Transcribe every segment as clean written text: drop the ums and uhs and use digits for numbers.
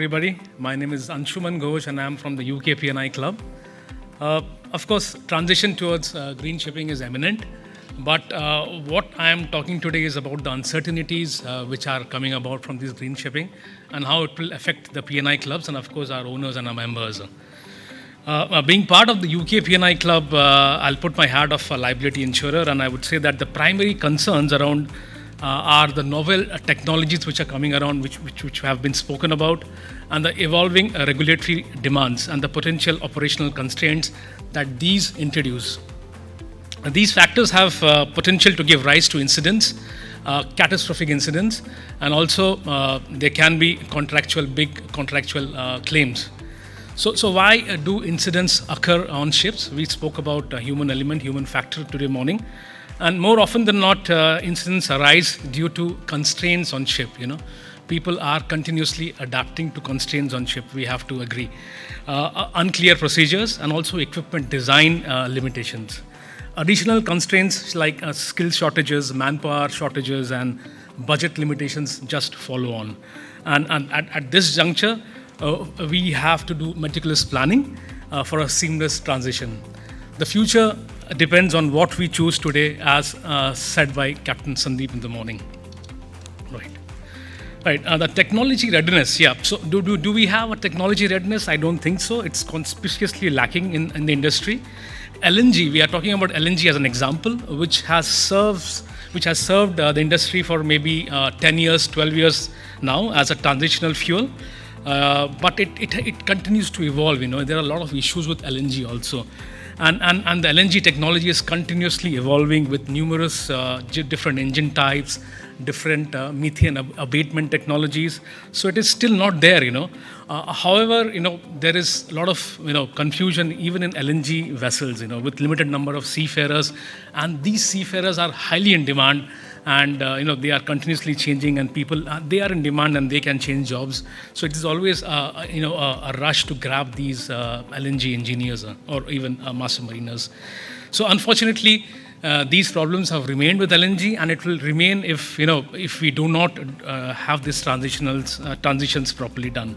everybody. My name is Ansuman Ghosh and I'm from the UK P&I Club. Of course, transition towards green shipping is imminent, but what I am talking today is about the uncertainties which are coming about from this green shipping and how it will affect the P&I clubs and of course our owners and our members. Being part of the UK P&I Club, I'll put my hat of a liability insurer, and I would say that the primary concerns around are the novel technologies which are coming around, which have been spoken about, and the evolving regulatory demands and the potential operational constraints that these introduce. These factors have potential to give rise to incidents, catastrophic incidents, and also there can be big contractual claims. So why do incidents occur on ships? We spoke about human element, human factor today morning. And more often than not, incidents arise due to constraints on ship. People are continuously adapting to constraints on ship. We have to agree. Unclear procedures and also equipment design limitations. Additional constraints like skill shortages, manpower shortages, and budget limitations just follow on. And at this juncture, we have to do meticulous planning for a seamless transition. The future depends on what we choose today, as said by Captain Sandeep in the morning. Right. The technology readiness. Yeah. So do we have a technology readiness? I don't think so. It's conspicuously lacking in the industry. LNG. We are talking about LNG as an example, which has served the industry for maybe 10 years, 12 years now as a transitional fuel. But it continues to evolve. There are a lot of issues with LNG also. And the LNG technology is continuously evolving with numerous different engine types, different methane abatement technologies. So it is still not there, However, there is a lot of, confusion even in LNG vessels, with limited number of seafarers. And these seafarers are highly in demand. And they are continuously changing, and people they are in demand and they can change jobs. So it is always a rush to grab these LNG engineers or even master mariners. So unfortunately, these problems have remained with LNG, and it will remain if we do not have these transitions properly done.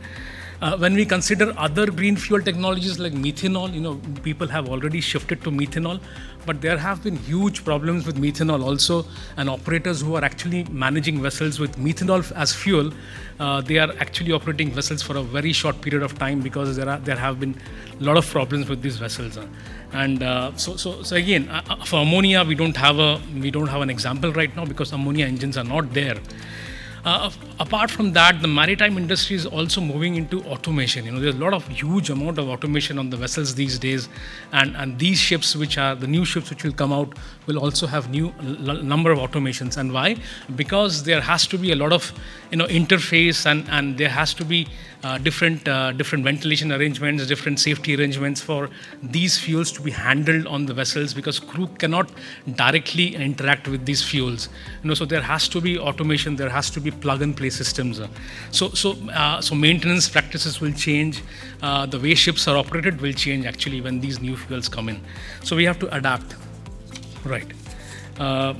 When we consider other green fuel technologies like methanol, people have already shifted to methanol, but there have been huge problems with methanol also, and operators who are actually managing vessels with methanol as fuel, they are actually operating vessels for a very short period of time because there have been a lot of problems with these vessels. And so again, for ammonia, we don't have an example right now because ammonia engines are not there. Apart from that, the maritime industry is also moving into automation. There's a lot of huge amount of automation on the vessels these days, and these ships, which are the new ships which will come out, will also have new number of automations. And why? Because there has to be a lot of interface, and there has to be different ventilation arrangements, different safety arrangements for these fuels to be handled on the vessels, because crew cannot directly interact with these fuels. So there has to be automation, there has to be plug-and-play systems. So maintenance practices will change. The way ships are operated will change actually when these new fuels come in. So we have to adapt. Right.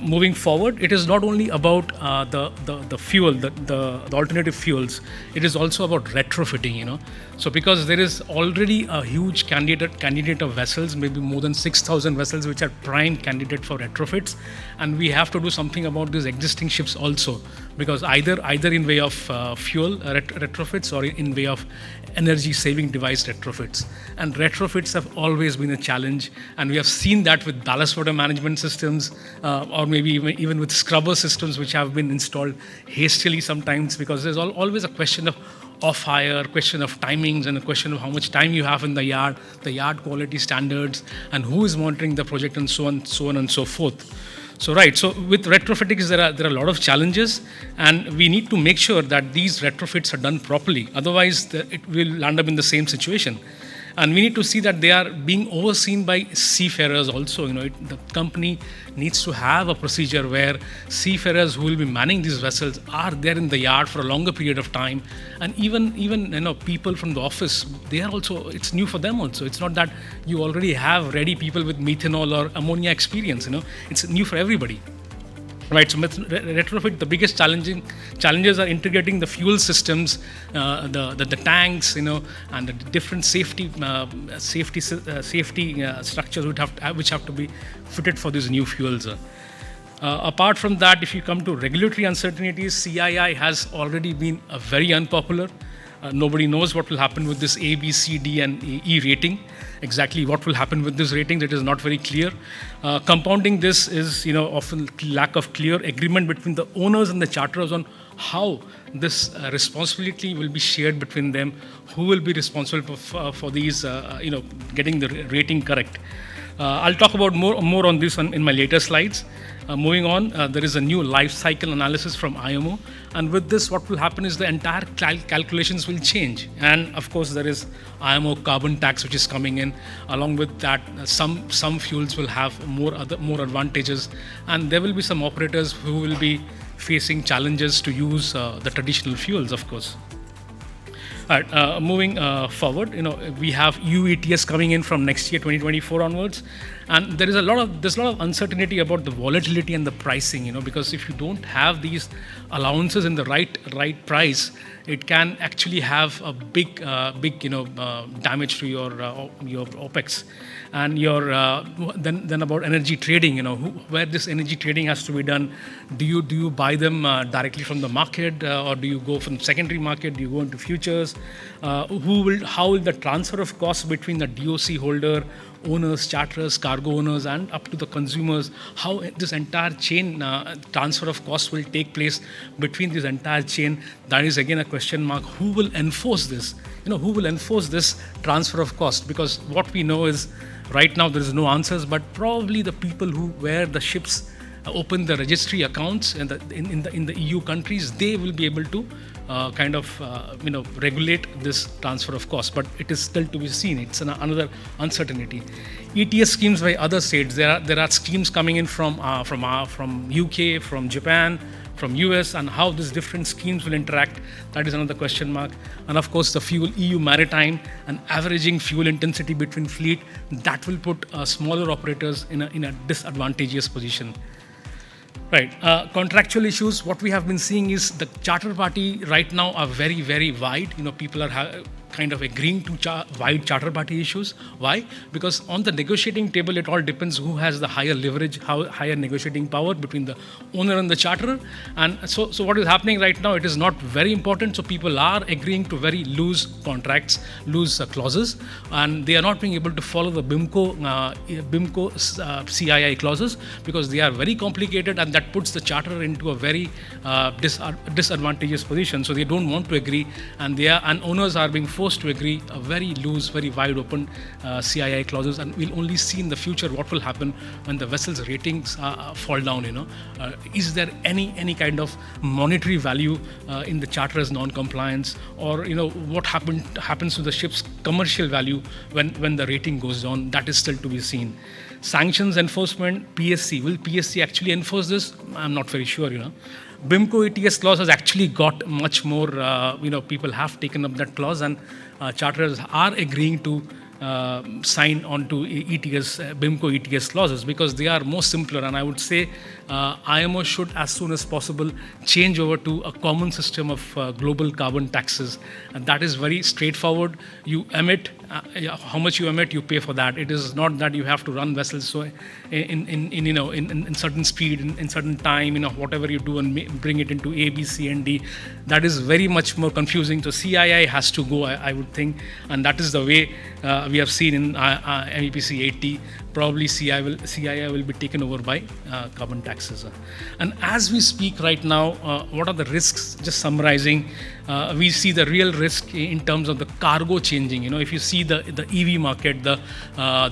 Moving forward, it is not only about the fuel, the alternative fuels. It is also about retrofitting. So because there is already a huge candidate of vessels, maybe more than 6,000 vessels, which are prime candidate for retrofits, and we have to do something about these existing ships also, because either in way of fuel retrofits or in way of energy saving device retrofits. And retrofits have always been a challenge, and we have seen that with ballast water management systems, or maybe even with scrubber systems which have been installed hastily sometimes, because there's always a question of off-hire, question of timings, and a question of how much time you have in the yard quality standards, and who is monitoring the project, and so on and so forth. So with retrofitting, there are a lot of challenges, and we need to make sure that these retrofits are done properly. Otherwise, it will land up in the same situation. And we need to see that they are being overseen by seafarers also. The company needs to have a procedure where seafarers who will be manning these vessels are there in the yard for a longer period of time. And even people from the office, they are also, it's new for them also. It's not that you already have ready people with methanol or ammonia experience. It's new for everybody. Right, so retrofit, the biggest challenges are integrating the fuel systems, the tanks, and the different safety structures which have to be fitted for these new fuels. Apart from that, if you come to regulatory uncertainties, CII has already been very unpopular. Nobody knows what will happen with this A, B, C, D, and E rating. Exactly what will happen with this rating, that is not very clear. Compounding this is, often lack of clear agreement between the owners and the charterers on how this responsibility will be shared between them. Who will be responsible for these, getting the rating correct. I'll talk about more on this in my later slides. Moving on, there is a new life cycle analysis from IMO, and with this, what will happen is the entire calculations will change. And of course, there is IMO carbon tax which is coming in. Along with that, some fuels will have more advantages, and there will be some operators who will be facing challenges to use the traditional fuels, of course. All right, moving forward, we have EU ETS coming in from next year, 2024 onwards, and there's a lot of uncertainty about the volatility and the pricing, because if you don't have these allowances in the right price, it can actually have a big damage to your OPEX. And then about energy trading, where this energy trading has to be done. Do you buy them directly from the market, or do you go from secondary market? Do you go into futures? How will the transfer of costs between the DOC holder, owners, charterers, cargo owners, and up to the consumers, how this entire chain transfer of costs will take place between this entire chain? That is again a question mark. Who will enforce this? Who will enforce this transfer of cost? Because what we know is, right now there is no answers, but probably the people where the ships open the registry accounts in the EU countries, they will be able to regulate this transfer of cost. But it is still to be seen. It's another uncertainty. ETS schemes by other states. There are schemes coming in from UK, from Japan, from US, and how these different schemes will interact, that is another question mark. And of course, the fuel EU maritime and averaging fuel intensity between fleet, that will put smaller operators in a disadvantageous position. Right. Contractual issues, what we have been seeing is the charter party right now are very, very wide. People are kind of agreeing to wide charter party issues. Why? Because on the negotiating table, it all depends who has the higher leverage, higher negotiating power between the owner and the charterer. And so what is happening right now, it is not very important. So people are agreeing to very loose contracts, loose clauses, and they are not being able to follow the BIMCO CII clauses, because they are very complicated, and that puts the charterer into a very disadvantageous position. So they don't want to agree, and owners are being forced to agree a very loose, very wide open CII clauses, and we'll only see in the future what will happen when the vessel's ratings fall down. Is there any kind of monetary value in the charterer's non-compliance, or what happens to the ship's commercial value when the rating goes down? That is still to be seen. Sanctions enforcement, PSC. Will PSC actually enforce this? I'm not very sure. BIMCO ETS clause has actually got much more, people have taken up that clause, and charterers are agreeing to sign on to BIMCO ETS clauses, because they are more simpler. And I would say IMO should, as soon as possible, change over to a common system of global carbon taxes. And that is very straightforward. You emit, how much you emit, you pay for that. It is not that you have to run vessels so in certain speed, in certain time, whatever you do, and bring it into A, B, C, and D. That is very much more confusing. So CII has to go, I would think, and that is the way we have seen in MEPC 80. Probably CII will be taken over by carbon taxes. And as we speak right now, what are the risks? Just summarizing, we see the real risk in terms of the cargo changing. If you see the EV market, the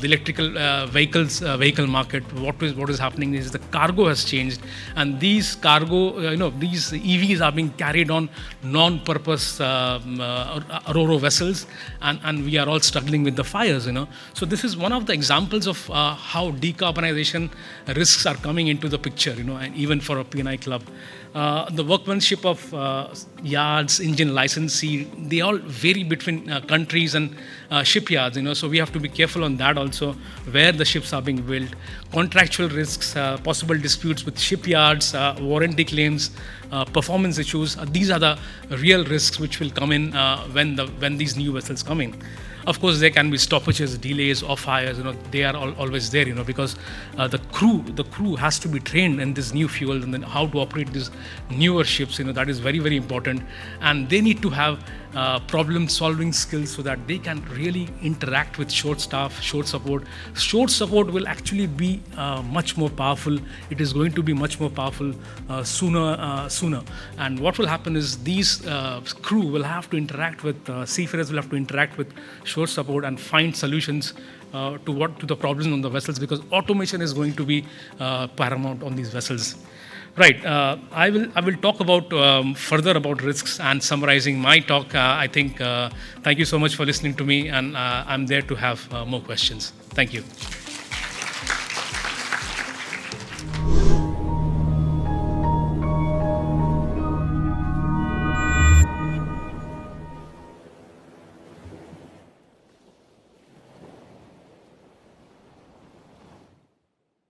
electrical vehicle market, what is happening is the cargo has changed, and these these EVs are being carried on non-purpose RoRo vessels, and we are all struggling with the fires. So this is one of the examples of how decarbonization risks are coming into the picture, and even for a P&I Club. The workmanship of yards, engine licensee, they all vary between countries and shipyards, so we have to be careful on that also, where the ships are being built, contractual risks, possible disputes with shipyards, warranty claims, performance issues. These are the real risks which will come in when these new vessels come in. Of course, there can be stoppages, delays, off-hires. They are always there. Because the crew has to be trained in this new fuel and then how to operate these newer ships. That is very, very important, and they need to have problem-solving skills so that they can really interact with short staff, short support. Short support will actually be much more powerful. It is going to be much more powerful sooner. And what will happen is these crew will have to interact with seafarers, will have to interact with short support and find solutions to the problems on the vessels, because automation is going to be paramount on these vessels. Right. I will talk about further about risks and summarizing my talk. I think thank you so much for listening to me, and I'm there to have more questions. Thank you.